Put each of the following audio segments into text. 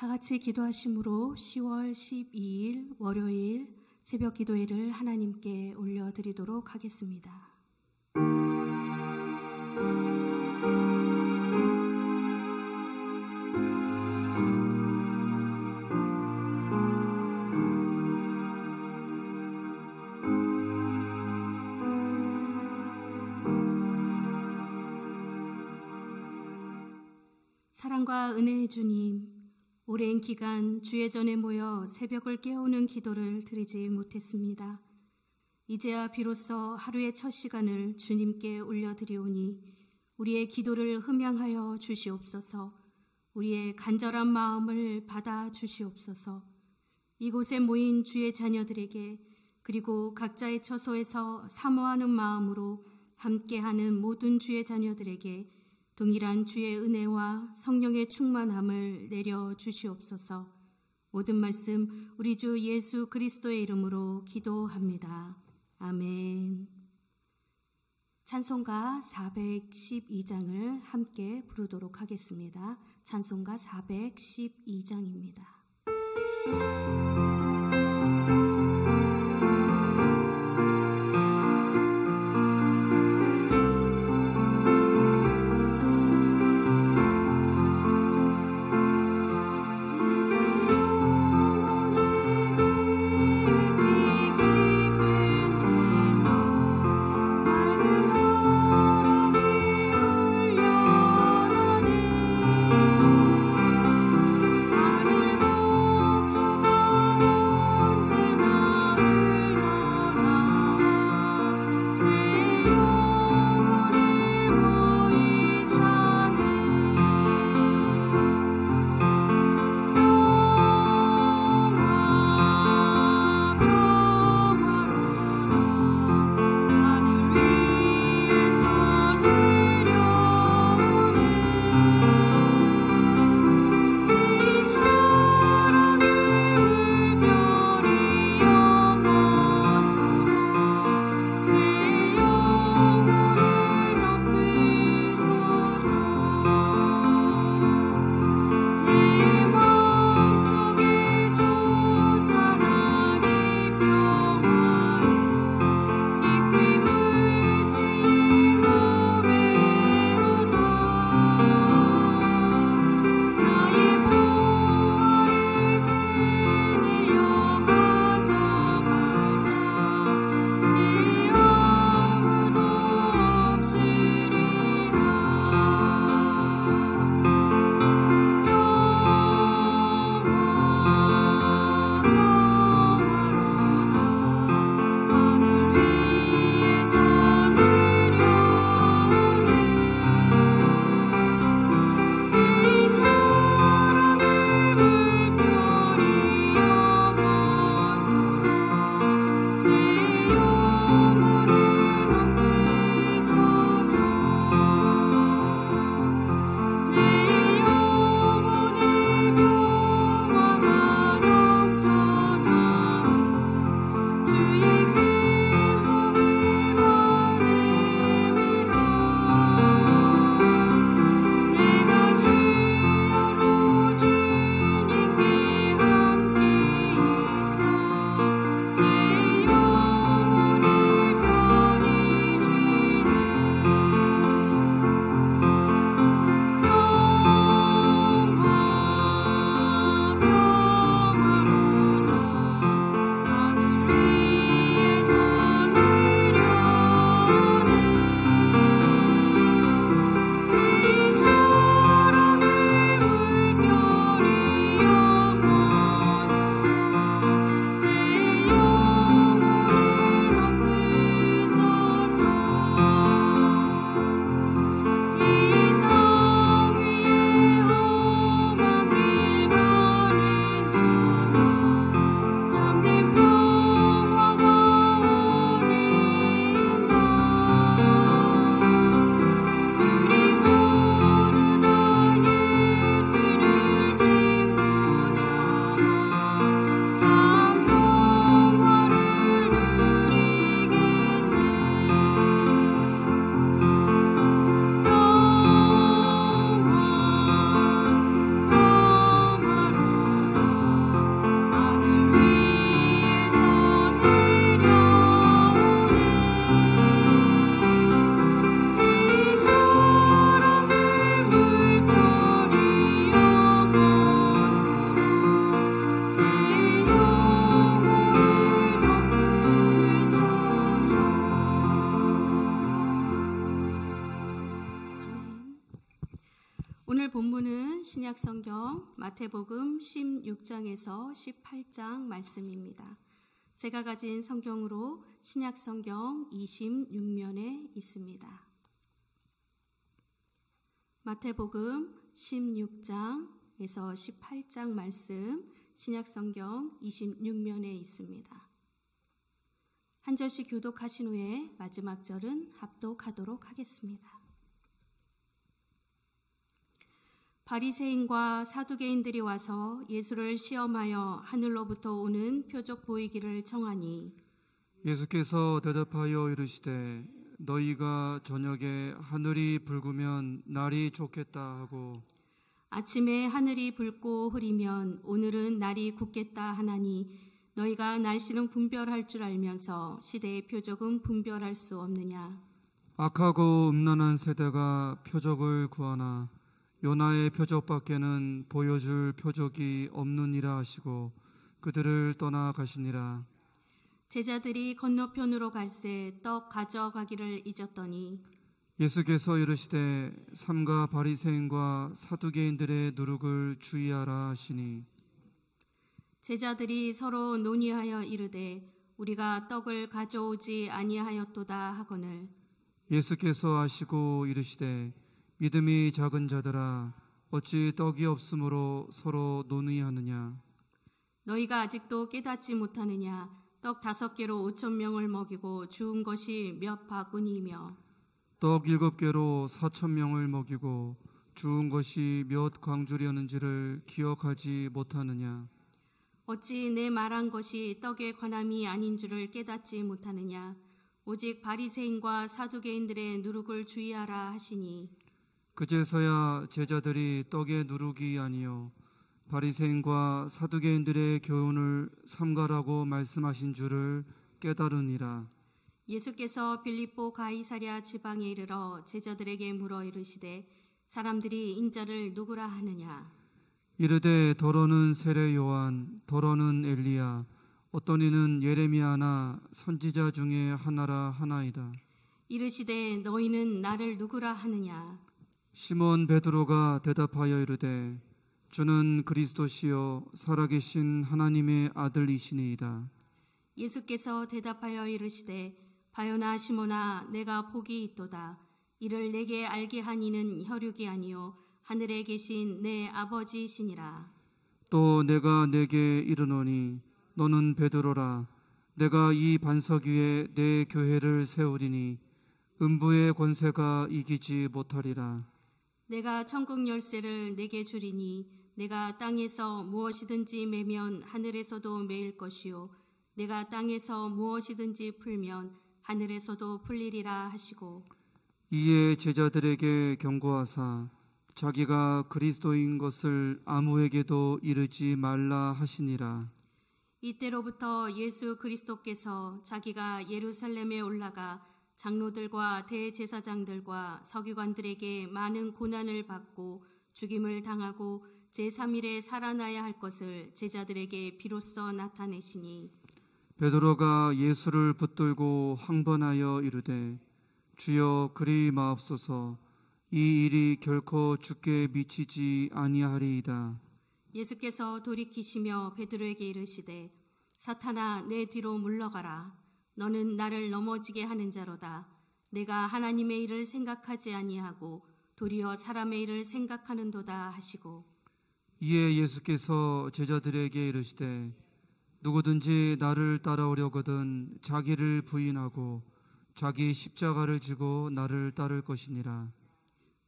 다 같이 기도하심으로 10월 12일 월요일 새벽 기도회를 하나님께 올려드리도록 하겠습니다. 사랑과 은혜의 주님, 오랜 기간 주의 전에 모여 새벽을 깨우는 기도를 드리지 못했습니다. 이제야 비로소 하루의 첫 시간을 주님께 올려드리오니 우리의 기도를 흠양하여 주시옵소서. 우리의 간절한 마음을 받아 주시옵소서. 이곳에 모인 주의 자녀들에게 그리고 각자의 처소에서 사모하는 마음으로 함께하는 모든 주의 자녀들에게 동일한 주의 은혜와 성령의 충만함을 내려 주시옵소서. 모든 말씀 우리 주 예수 그리스도의 이름으로 기도합니다. 아멘. 찬송가 412장을 함께 부르도록 하겠습니다. 찬송가 412장입니다. 나를 목조가 신약성경 마태복음 16장에서 18장 말씀입니다. 제가 가진 성경으로 신약성경 26면에 있습니다. 마태복음 16장에서 18장 말씀 신약성경 26면에 있습니다. 한 절씩 교독하신 후에 마지막 절은 합독하도록 하겠습니다. 바리새인과 사두개인들이 와서 예수를 시험하여 하늘로부터 오는 표적 보이기를 청하니 예수께서 대답하여 이르시되 너희가 저녁에 하늘이 붉으면 날이 좋겠다 하고 아침에 하늘이 붉고 흐리면 오늘은 날이 굳겠다 하나니 너희가 날씨는 분별할 줄 알면서 시대의 표적은 분별할 수 없느냐. 악하고 음란한 세대가 표적을 구하나 요나의 표적밖에는 보여줄 표적이 없느니라 하시고 그들을 떠나가시니라. 제자들이 건너편으로 갈새 떡 가져가기를 잊었더니 예수께서 이르시되 삼가 바리새인과 사두개인들의 누룩을 주의하라 하시니 제자들이 서로 논의하여 이르되 우리가 떡을 가져오지 아니하였도다 하거늘 예수께서 아시고 이르시되 믿음이 작은 자들아 어찌 떡이 없으므로 서로 논의하느냐. 너희가 아직도 깨닫지 못하느냐. 떡 5개로 5,000명을 먹이고 주운 것이 몇 바구니이며 떡 7개로 4,000명을 먹이고 주운 것이 몇 광주렸는지를 기억하지 못하느냐. 어찌 내 말한 것이 떡에 관함이 아닌 줄을 깨닫지 못하느냐. 오직 바리새인과 사두개인들의 누룩을 주의하라 하시니 그제서야 제자들이 떡의 누룩이 아니요 바리새인과 사두개인들의 교훈을 삼가라고 말씀하신 줄을 깨달으니라. 예수께서 빌립보 가이사랴 지방에 이르러 제자들에게 물어 이르시되 사람들이 인자를 누구라 하느냐. 이르되 더러는 세례 요한, 더러는 엘리야, 어떤 이는 예레미야나 선지자 중에 하나라 하나이다. 이르시되 너희는 나를 누구라 하느냐. 시몬 베드로가 대답하여 이르되 주는 그리스도시요 살아계신 하나님의 아들이시니이다. 예수께서 대답하여 이르시되 바요나 시몬아 내가 복이 있도다. 이를 내게 알게 한 이는 혈육이 아니요 하늘에 계신 내 아버지이시니라. 또 내가 내게 이르노니 너는 베드로라. 내가 이 반석 위에 내 교회를 세우리니 음부의 권세가 이기지 못하리라. 내가 천국 열쇠를 내게 주리니 내가 땅에서 무엇이든지 매면 하늘에서도 매일 것이요 내가 땅에서 무엇이든지 풀면 하늘에서도 풀리리라 하시고 이에 제자들에게 경고하사 자기가 그리스도인 것을 아무에게도 이르지 말라 하시니라. 이때로부터 예수 그리스도께서 자기가 예루살렘에 올라가 장로들과 대제사장들과 서기관들에게 많은 고난을 받고 죽임을 당하고 제3일에 살아나야 할 것을 제자들에게 비로소 나타내시니 베드로가 예수를 붙들고 항번하여 이르되 주여 그리 마옵소서. 이 일이 결코 주께 미치지 아니하리이다. 예수께서 돌이키시며 베드로에게 이르시되 사탄아 내 뒤로 물러가라. 너는 나를 넘어지게 하는 자로다. 내가 하나님의 일을 생각하지 아니하고 도리어 사람의 일을 생각하는도다 하시고 이에 예수께서 제자들에게 이르시되 누구든지 나를 따라오려거든 자기를 부인하고 자기 십자가를 지고 나를 따를 것이니라.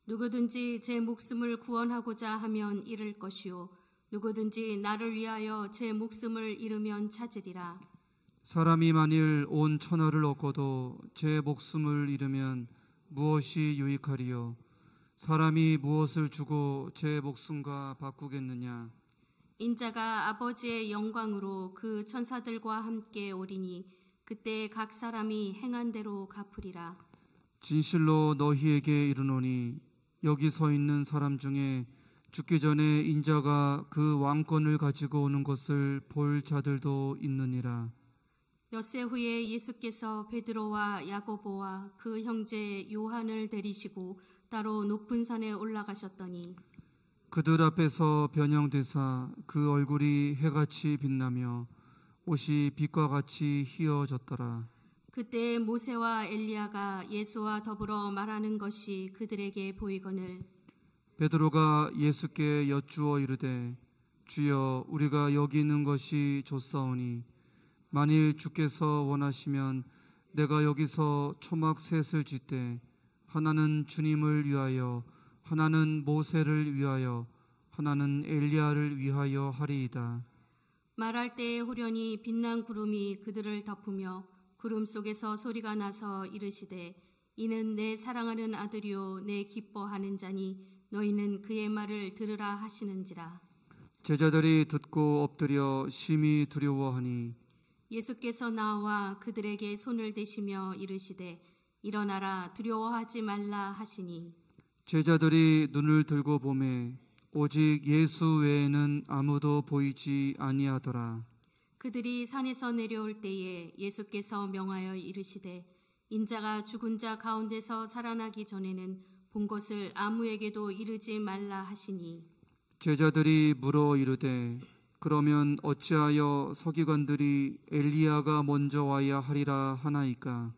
누구든지 제 목숨을 구원하고자 하면 잃을 것이요 누구든지 나를 위하여 제 목숨을 잃으면 찾으리라. 사람이 만일 온 천하를 얻고도 제 목숨을 잃으면 무엇이 유익하리요? 사람이 무엇을 주고 제 목숨과 바꾸겠느냐? 인자가 아버지의 영광으로 그 천사들과 함께 오리니 그때 각 사람이 행한 대로 갚으리라. 진실로 너희에게 이르노니 여기 서 있는 사람 중에 죽기 전에 인자가 그 왕권을 가지고 오는 것을 볼 자들도 있느니라. 엿새 후에 예수께서 베드로와 야고보와 그 형제 요한을 데리시고 따로 높은 산에 올라가셨더니 그들 앞에서 변형되사 그 얼굴이 해같이 빛나며 옷이 빛과 같이 희어졌더라. 그때 모세와 엘리야가 예수와 더불어 말하는 것이 그들에게 보이거늘 베드로가 예수께 여쭈어 이르되 주여 우리가 여기 있는 것이 좋사오니 만일 주께서 원하시면 내가 여기서 초막 셋을 짓되 하나는 주님을 위하여 하나는 모세를 위하여 하나는 엘리야를 위하여 하리이다. 말할 때에 호련히 빛난 구름이 그들을 덮으며 구름 속에서 소리가 나서 이르시되 이는 내 사랑하는 아들이요 내 기뻐하는 자니 너희는 그의 말을 들으라 하시는지라. 제자들이 듣고 엎드려 심히 두려워하니 예수께서 나와 그들에게 손을 대시며 이르시되 일어나라 두려워하지 말라 하시니 제자들이 눈을 들고 보매 오직 예수 외에는 아무도 보이지 아니하더라. 그들이 산에서 내려올 때에 예수께서 명하여 이르시되 인자가 죽은 자 가운데서 살아나기 전에는 본 것을 아무에게도 이르지 말라 하시니 제자들이 물어 이르되 그러면 어찌하여 서기관들이 엘리야가 먼저 와야 하리라 하나이까?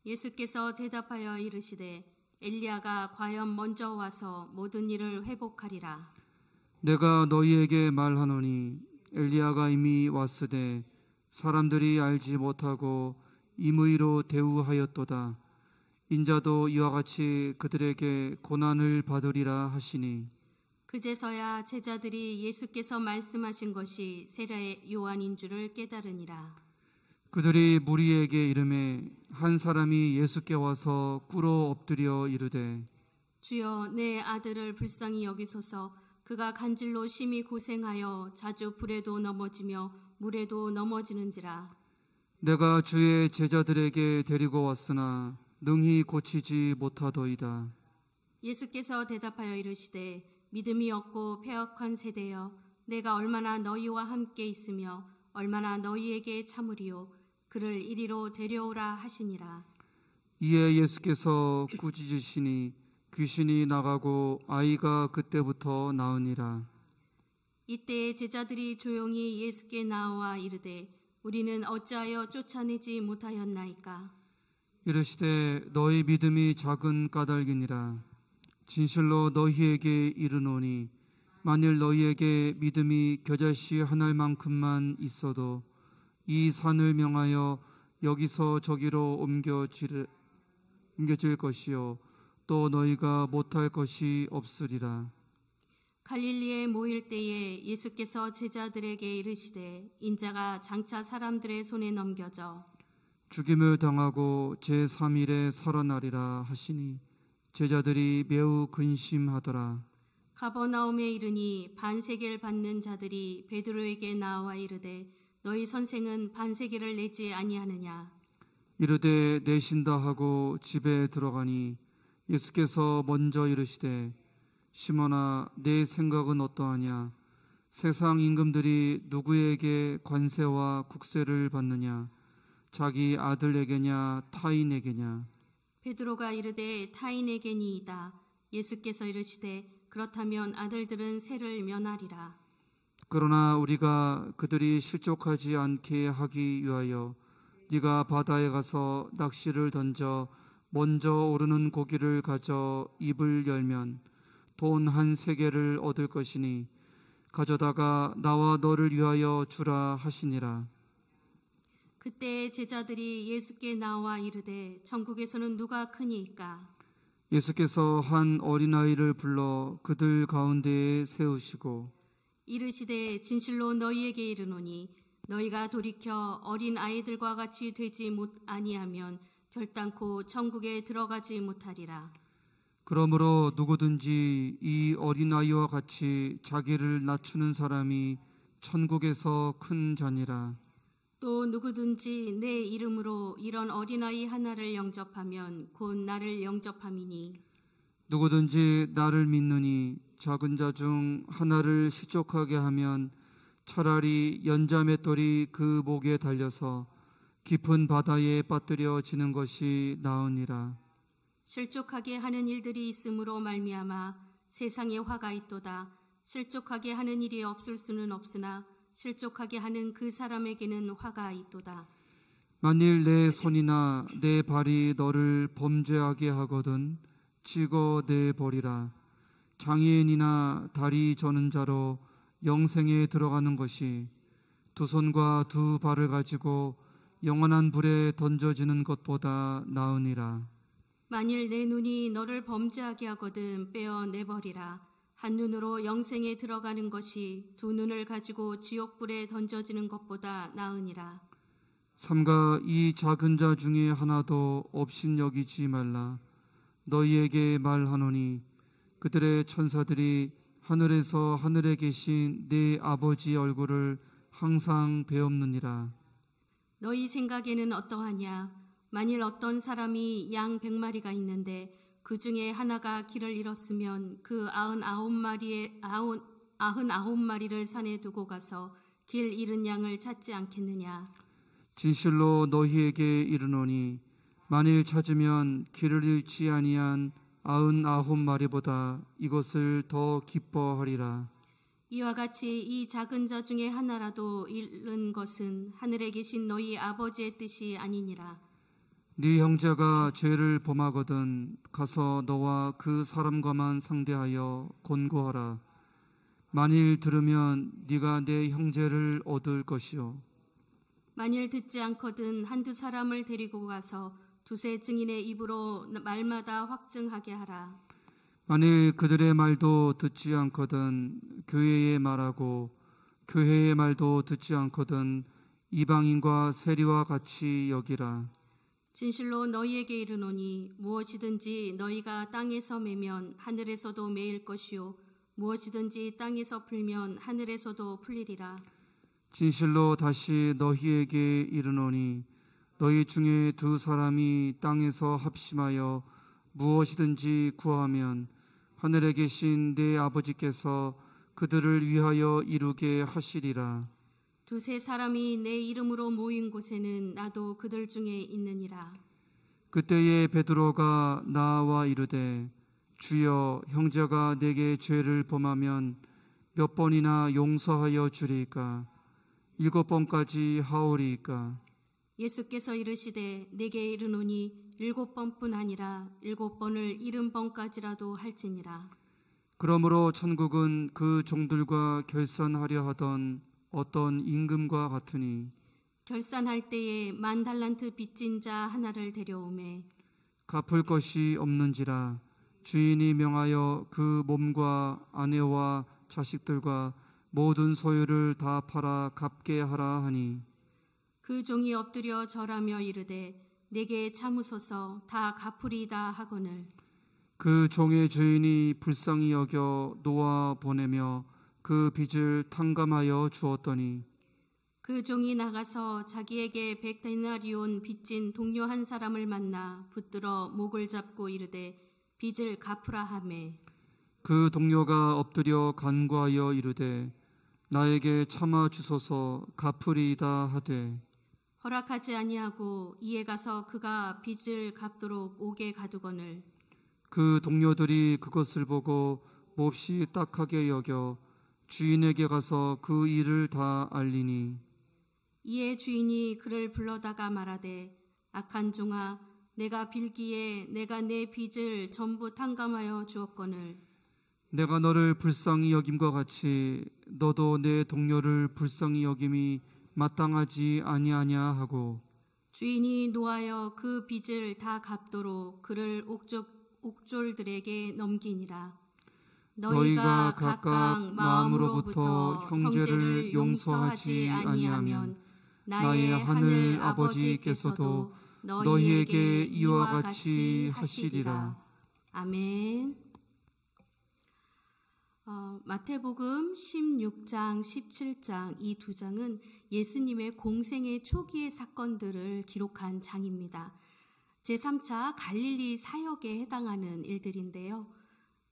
예수께서 대답하여 이르시되 엘리야가 과연 먼저 와서 모든 일을 회복하리라. 내가 너희에게 말하노니 엘리야가 이미 왔으되 사람들이 알지 못하고 임의로 대우하였도다. 인자도 이와 같이 그들에게 고난을 받으리라 하시니 그제서야 제자들이 예수께서 말씀하신 것이 세례 요한인 줄을 깨달으니라. 그들이 무리에게 이르매 한 사람이 예수께 와서 꿇어 엎드려 이르되 주여 내 아들을 불쌍히 여기소서. 그가 간질로 심히 고생하여 자주 불에도 넘어지며 물에도 넘어지는지라. 내가 주의 제자들에게 데리고 왔으나 능히 고치지 못하더이다. 예수께서 대답하여 이르시되 믿음이 없고 패역한 세대여 내가 얼마나 너희와 함께 있으며 얼마나 너희에게 참으리요 그를 이리로 데려오라 하시니라. 이에 예수께서 꾸짖으시니 귀신이 나가고 아이가 그때부터 나으니라. 이때 제자들이 조용히 예수께 나와 이르되 우리는 어찌하여 쫓아내지 못하였나이까. 이르시되 너희 믿음이 작은 까닭이니라. 진실로 너희에게 이르노니 만일 너희에게 믿음이 겨자씨 한 알만큼만 있어도 이 산을 명하여 여기서 저기로 옮겨질 것이요 또 너희가 못할 것이 없으리라. 갈릴리에 모일 때에 예수께서 제자들에게 이르시되 인자가 장차 사람들의 손에 넘겨져 죽임을 당하고 제3일에 살아나리라 하시니 제자들이 매우 근심하더라. 가버나움에 이르니 반세계를 받는 자들이 베드로에게 나와 이르되 너희 선생은 반세계를 내지 아니하느냐. 이르되 내신다 하고 집에 들어가니 예수께서 먼저 이르시되 시몬아 내 생각은 어떠하냐. 세상 임금들이 누구에게 관세와 국세를 받느냐. 자기 아들에게냐 타인에게냐. 베드로가 이르되 타인에게니이다. 예수께서 이르시되 그렇다면 아들들은 세를 면하리라. 그러나 우리가 그들이 실족하지 않게 하기 위하여 네가 바다에 가서 낚시를 던져 먼저 오르는 고기를 가져 입을 열면 돈 한 세겔을 얻을 것이니 가져다가 나와 너를 위하여 주라 하시니라. 그때 제자들이 예수께 나와 이르되 천국에서는 누가 크니이까. 예수께서 한 어린아이를 불러 그들 가운데에 세우시고 이르시되 진실로 너희에게 이르노니 너희가 돌이켜 어린 아이들과 같이 되지 아니하면 결단코 천국에 들어가지 못하리라. 그러므로 누구든지 이 어린아이와 같이 자기를 낮추는 사람이 천국에서 큰 자니라. 또 누구든지 내 이름으로 이런 어린아이 하나를 영접하면 곧 나를 영접함이니 누구든지 나를 믿느니 작은 자 중 하나를 실족하게 하면 차라리 연자맷돌이 그 목에 달려서 깊은 바다에 빠뜨려지는 것이 나으니라. 실족하게 하는 일들이 있으므로 말미암아 세상에 화가 있도다. 실족하게 하는 일이 없을 수는 없으나 실족하게 하는 그 사람에게는 화가 있도다. 만일 내 손이나 내 발이 너를 범죄하게 하거든 찍어 내버리라. 장애인이나 다리 저는 자로 영생에 들어가는 것이 두 손과 두 발을 가지고 영원한 불에 던져지는 것보다 나으니라. 만일 내 눈이 너를 범죄하게 하거든 빼어 내버리라. 한 눈으로 영생에 들어가는 것이 두 눈을 가지고 지옥불에 던져지는 것보다 나으니라. 삼가 이 작은 자 중에 하나도 없인 여기지 말라. 너희에게 말하노니 그들의 천사들이 하늘에서 하늘에 계신 네 아버지 얼굴을 항상 배옵느니라. 너희 생각에는 어떠하냐? 만일 어떤 사람이 양 100마리가 있는데 그 중에 하나가 길을 잃었으면 그 99마리를 산에 두고 가서 길 잃은 양을 찾지 않겠느냐? 진실로 너희에게 이르노니 만일 찾으면 길을 잃지 아니한 99마리보다 이것을 더 기뻐하리라. 이와 같이 이 작은 자 중에 하나라도 잃는 것은 하늘에 계신 너희 아버지의 뜻이 아니니라. 네 형제가 죄를 범하거든 가서 너와 그 사람과만 상대하여 권고하라. 만일 들으면 네가 내 형제를 얻을 것이요 만일 듣지 않거든 한두 사람을 데리고 가서 두세 증인의 입으로 말마다 확증하게 하라. 만일 그들의 말도 듣지 않거든 교회에 말하고 교회의 말도 듣지 않거든 이방인과 세리와 같이 여기라. 진실로 너희에게 이르노니 무엇이든지 너희가 땅에서 매면 하늘에서도 매일 것이요 무엇이든지 땅에서 풀면 하늘에서도 풀리리라. 진실로 다시 너희에게 이르노니 너희 중에 두 사람이 땅에서 합심하여 무엇이든지 구하면 하늘에 계신 내 아버지께서 그들을 위하여 이루게 하시리라. 두세 사람이 내 이름으로 모인 곳에는 나도 그들 중에 있느니라. 그때에 베드로가 나와 이르되 주여 형제가 내게 죄를 범하면 몇 번이나 용서하여 주리이까? 7번까지 하오리이까? 예수께서 이르시되 내게 이르노니 7번뿐 아니라 7번을 70번까지라도 할지니라. 그러므로 천국은 그 종들과 결산하려 하던 어떤 임금과 같으니 결산할 때에 10,000달란트 빚진 자 하나를 데려오매 갚을 것이 없는지라 주인이 명하여 그 몸과 아내와 자식들과 모든 소유를 다 팔아 갚게 하라 하니 그 종이 엎드려 절하며 이르되 내게 참으소서 다 갚으리이다 하거늘 그 종의 주인이 불쌍히 여겨 놓아 보내며 그 빚을 탕감하여 주었더니 그 종이 나가서 자기에게 100데나리온 빚진 동료 한 사람을 만나 붙들어 목을 잡고 이르되 빚을 갚으라 하매 그 동료가 엎드려 간구하여 이르되 나에게 참아 주소서 갚으리이다 하되 허락하지 아니하고 이에 가서 그가 빚을 갚도록 옥에 가두거늘 그 동료들이 그것을 보고 몹시 딱하게 여겨 주인에게 가서 그 일을 다 알리니 이에 주인이 그를 불러다가 말하되 악한 종아 내가 빌기에 내가 내 빚을 전부 탕감하여 주었거늘 내가 너를 불쌍히 여김과 같이 너도 내 동료를 불쌍히 여김이 마땅하지 아니하냐 하고 주인이 노하여 그 빚을 다 갚도록 그를 옥졸들에게 넘기니라. 너희가 각각 마음으로부터 형제를 용서하지 아니하면 나의 하늘 아버지께서도 너희에게 이와 같이 하시리라. 아멘. 마태복음 16장, 17장 이 두 장은 예수님의 공생의 초기의 사건들을 기록한 장입니다. 제3차 갈릴리 사역에 해당하는 일들인데요.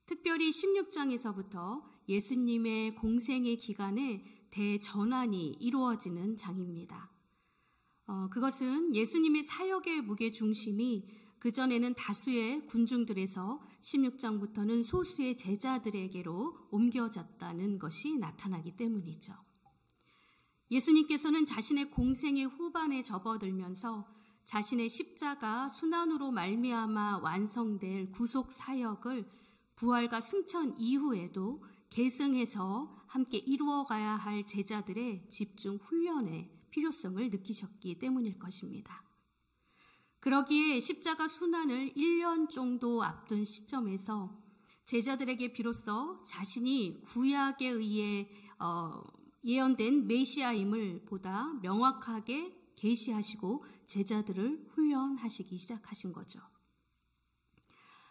특별히 16장에서부터 예수님의 공생의 기간에 대전환이 이루어지는 장입니다. 그것은 예수님의 사역의 무게중심이 그전에는 다수의 군중들에서 16장부터는 소수의 제자들에게로 옮겨졌다는 것이 나타나기 때문이죠. 예수님께서는 자신의 공생의 후반에 접어들면서 자신의 십자가 순환으로 말미암아 완성될 구속 사역을 부활과 승천 이후에도 계승해서 함께 이루어가야 할 제자들의 집중 훈련의 필요성을 느끼셨기 때문일 것입니다. 그러기에 십자가 순환을 1년 정도 앞둔 시점에서 제자들에게 비로소 자신이 구약에 의해 예언된 메시아임을 보다 명확하게 계시하시고 제자들을 훈련하시기 시작하신 거죠.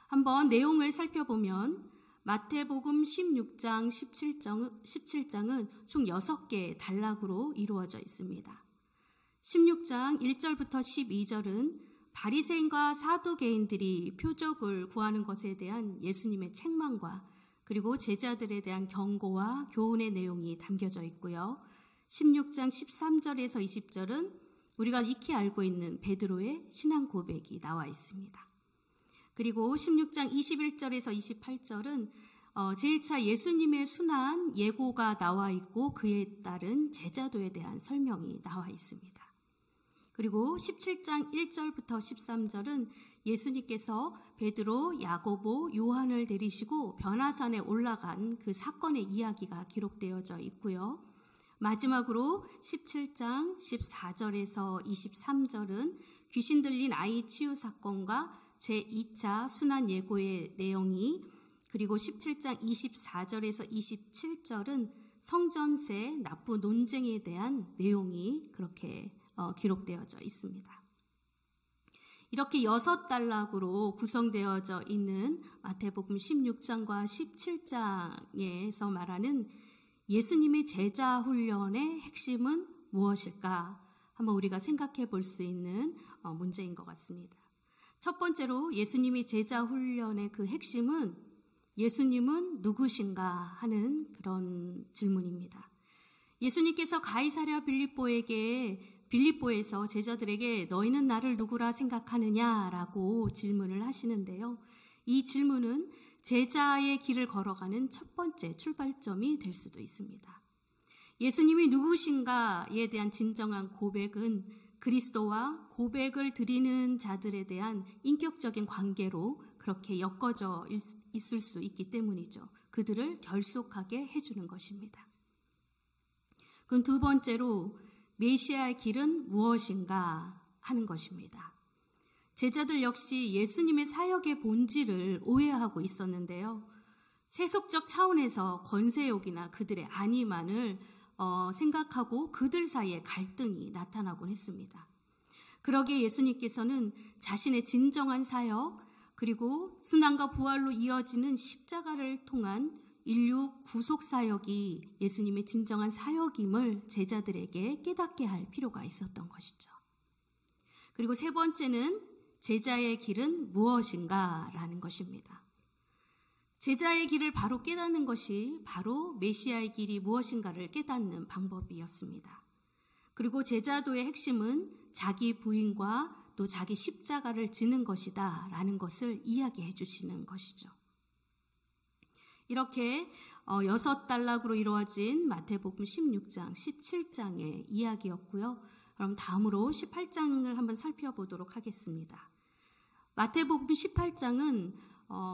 한번 내용을 살펴보면 마태복음 16장, 17장은 총 6개의 단락으로 이루어져 있습니다. 16장 1절부터 12절은 바리새인과 사두개인들이 표적을 구하는 것에 대한 예수님의 책망과 그리고 제자들에 대한 경고와 교훈의 내용이 담겨져 있고요. 16장 13절에서 20절은 우리가 익히 알고 있는 베드로의 신앙 고백이 나와 있습니다. 그리고 16장 21절에서 28절은 제1차 예수님의 순환 예고가 나와 있고 그에 따른 제자도에 대한 설명이 나와 있습니다. 그리고 17장 1절부터 13절은 예수님께서 베드로, 야고보, 요한을 데리시고 변화산에 올라간 그 사건의 이야기가 기록되어져 있고요. 마지막으로 17장 14절에서 23절은 귀신 들린 아이 치유 사건과 제2차 순환 예고의 내용이, 그리고 17장 24절에서 27절은 성전세 납부 논쟁에 대한 내용이 그렇게 기록되어져 있습니다. 이렇게 6단락으로 구성되어져 있는 마태복음 16장과 17장에서 말하는 예수님의 제자 훈련의 핵심은 무엇일까? 한번 우리가 생각해 볼 수 있는 문제인 것 같습니다. 첫 번째로 예수님의 제자 훈련의 그 핵심은 예수님은 누구신가 하는 그런 질문입니다. 예수님께서 가이사랴 빌립보에서 제자들에게 너희는 나를 누구라 생각하느냐라고 질문을 하시는데요. 이 질문은 제자의 길을 걸어가는 첫 번째 출발점이 될 수도 있습니다. 예수님이 누구신가에 대한 진정한 고백은 그리스도와 고백을 드리는 자들에 대한 인격적인 관계로 그렇게 엮어져 있을 수 있기 때문이죠. 그들을 결속하게 해주는 것입니다. 그럼 두 번째로 메시아의 길은 무엇인가 하는 것입니다. 제자들 역시 예수님의 사역의 본질을 오해하고 있었는데요. 세속적 차원에서 권세욕이나 그들의 안위만을 생각하고 그들 사이에 갈등이 나타나곤 했습니다. 그러기에 예수님께서는 자신의 진정한 사역, 그리고 순환과 부활로 이어지는 십자가를 통한 인류 구속 사역이 예수님의 진정한 사역임을 제자들에게 깨닫게 할 필요가 있었던 것이죠. 그리고 세 번째는 제자의 길은 무엇인가라는 것입니다. 제자의 길을 바로 깨닫는 것이 바로 메시아의 길이 무엇인가를 깨닫는 방법이었습니다. 그리고 제자도의 핵심은 자기 부인과 또 자기 십자가를 지는 것이다 라는 것을 이야기해 주시는 것이죠. 이렇게 6단락으로 이루어진 마태복음 16장, 17장의 이야기였고요. 그럼 다음으로 18장을 한번 살펴보도록 하겠습니다. 마태복음 18장은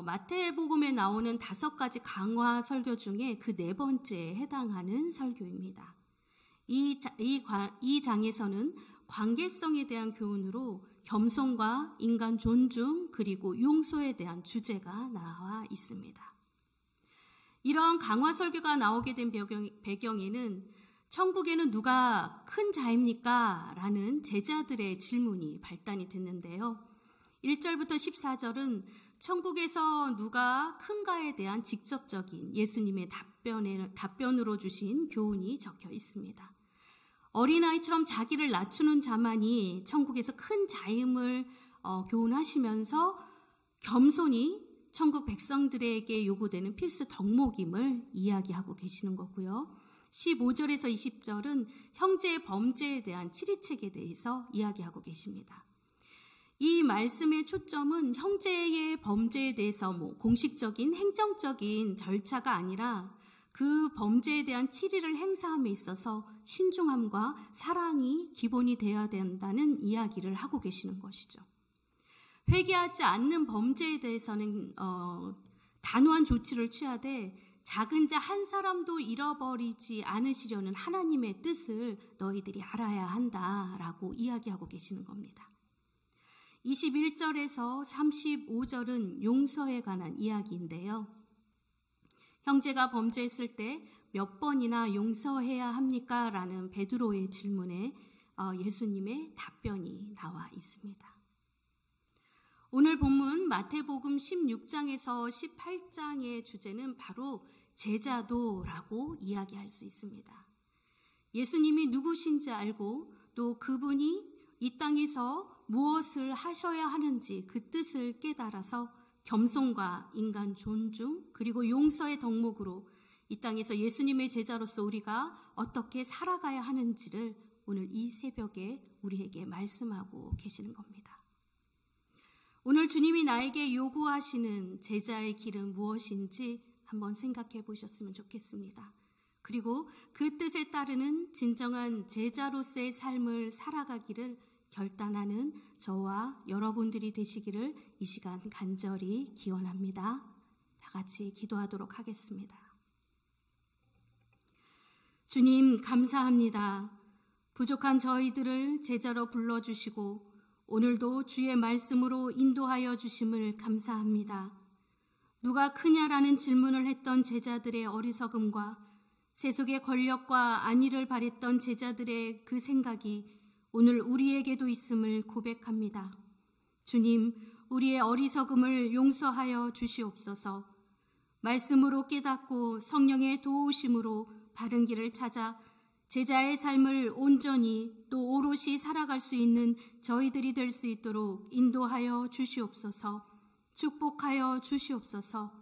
마태복음에 나오는 5가지 강화 설교 중에 그 4번째에 해당하는 설교입니다. 이 장에서는 관계성에 대한 교훈으로 겸손과 인간 존중 그리고 용서에 대한 주제가 나와 있습니다. 이러한 강화 설교가 나오게 된 배경에는 천국에는 누가 큰 자입니까? 라는 제자들의 질문이 발단이 됐는데요. 1절부터 14절은 천국에서 누가 큰가에 대한 직접적인 예수님의 답변으로 주신 교훈이 적혀 있습니다. 어린아이처럼 자기를 낮추는 자만이 천국에서 큰 자임을 교훈하시면서 겸손이 천국 백성들에게 요구되는 필수 덕목임을 이야기하고 계시는 거고요. 15절에서 20절은 형제의 범죄에 대한 치리책에 대해서 이야기하고 계십니다. 이 말씀의 초점은 형제의 범죄에 대해서 공식적인 행정적인 절차가 아니라 그 범죄에 대한 치리를 행사함에 있어서 신중함과 사랑이 기본이 되어야 된다는 이야기를 하고 계시는 것이죠. 회개하지 않는 범죄에 대해서는 단호한 조치를 취하되 작은 자 한 사람도 잃어버리지 않으시려는 하나님의 뜻을 너희들이 알아야 한다라고 이야기하고 계시는 겁니다. 21절에서 35절은 용서에 관한 이야기인데요. 형제가 범죄했을 때 몇 번이나 용서해야 합니까? 라는 베드로의 질문에 예수님의 답변이 나와 있습니다. 오늘 본문 마태복음 16장에서 18장의 주제는 바로 제자도라고 이야기할 수 있습니다. 예수님이 누구신지 알고 또 그분이 이 땅에서 무엇을 하셔야 하는지 그 뜻을 깨달아서 겸손과 인간 존중 그리고 용서의 덕목으로 이 땅에서 예수님의 제자로서 우리가 어떻게 살아가야 하는지를 오늘 이 새벽에 우리에게 말씀하고 계시는 겁니다. 오늘 주님이 나에게 요구하시는 제자의 길은 무엇인지 한번 생각해 보셨으면 좋겠습니다. 그리고 그 뜻에 따르는 진정한 제자로서의 삶을 살아가기를 결단하는 저와 여러분들이 되시기를 이 시간 간절히 기원합니다. 다 같이 기도하도록 하겠습니다. 주님 감사합니다. 부족한 저희들을 제자로 불러주시고 오늘도 주의 말씀으로 인도하여 주심을 감사합니다. 누가 크냐라는 질문을 했던 제자들의 어리석음과 세속의 권력과 안위를 바랬던 제자들의 그 생각이 오늘 우리에게도 있음을 고백합니다. 주님, 우리의 어리석음을 용서하여 주시옵소서. 말씀으로 깨닫고 성령의 도우심으로 바른 길을 찾아 제자의 삶을 온전히 또 오롯이 살아갈 수 있는 저희들이 될 수 있도록 인도하여 주시옵소서. 축복하여 주시옵소서.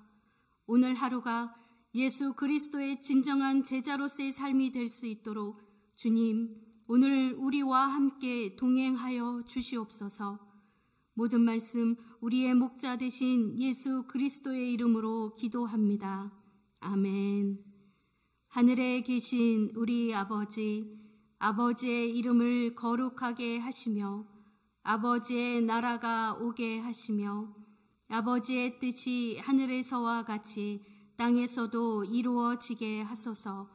오늘 하루가 예수 그리스도의 진정한 제자로서의 삶이 될 수 있도록 주님, 오늘 우리와 함께 동행하여 주시옵소서. 모든 말씀 우리의 목자 되신 예수 그리스도의 이름으로 기도합니다. 아멘. 하늘에 계신 우리 아버지, 아버지의 이름을 거룩하게 하시며 아버지의 나라가 오게 하시며 아버지의 뜻이 하늘에서와 같이 땅에서도 이루어지게 하소서.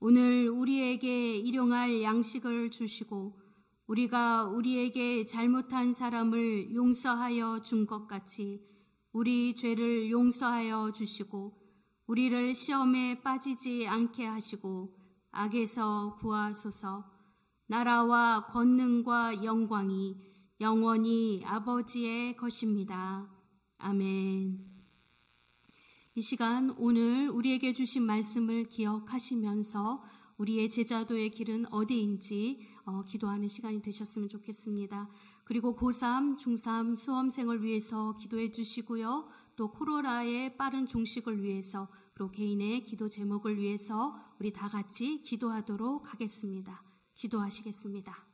오늘 우리에게 일용할 양식을 주시고 우리가 우리에게 잘못한 사람을 용서하여 준 것 같이 우리 죄를 용서하여 주시고 우리를 시험에 빠지지 않게 하시고 악에서 구하소서. 나라와 권능과 영광이 영원히 아버지의 것입니다. 아멘. 이 시간 오늘 우리에게 주신 말씀을 기억하시면서 우리의 제자도의 길은 어디인지 기도하는 시간이 되셨으면 좋겠습니다. 그리고 고3, 중3 수험생을 위해서 기도해 주시고요. 또 코로나의 빠른 종식을 위해서 그리고 개인의 기도 제목을 위해서 우리 다 같이 기도하도록 하겠습니다. 기도하시겠습니다.